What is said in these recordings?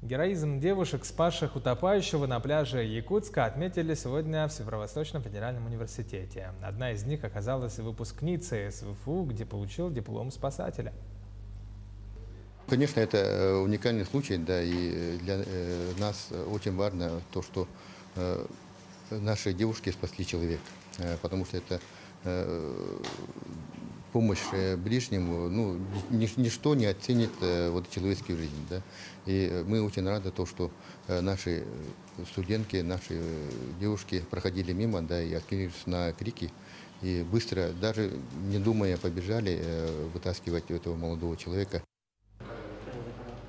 Героизм девушек, спасших утопающего на пляже Якутска, отметили сегодня в Северо-Восточном федеральном университете. Одна из них оказалась выпускницей СВФУ, где получил диплом спасателя. Конечно, это уникальный случай, да, и для нас очень важно то, что наши девушки спасли человека, потому что это помощь ближнему, ну, ничто не оценит вот человеческую жизнь, да. И мы очень рады то, что наши студентки, наши девушки проходили мимо, да, и откликнулись на крики, и быстро, даже не думая, побежали вытаскивать этого молодого человека.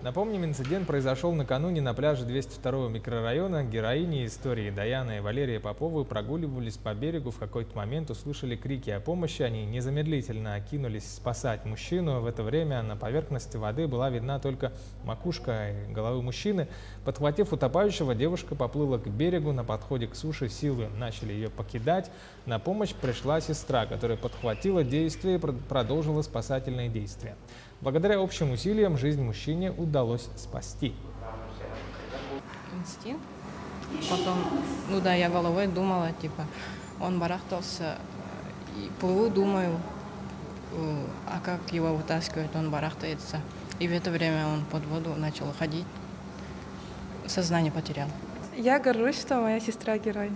Напомним, инцидент произошел накануне на пляже 202-го микрорайона. Героини истории Даяна и Валерия Поповы прогуливались по берегу. В какой-то момент услышали крики о помощи. Они незамедлительно кинулись спасать мужчину. В это время на поверхности воды была видна только макушка и головы мужчины. Подхватив утопающего, девушка поплыла к берегу. На подходе к суше силы начали ее покидать. На помощь пришла сестра, которая подхватила действие и продолжила спасательные действия. Благодаря общим усилиям жизнь мужчине удалось спасти. Инстинкт. Потом, ну да, я головой думала, типа, он барахтался, и плыву, думаю, а как его вытаскивать, он барахтается. И в это время он под воду начал ходить, сознание потерял. Я горжусь, что моя сестра герой.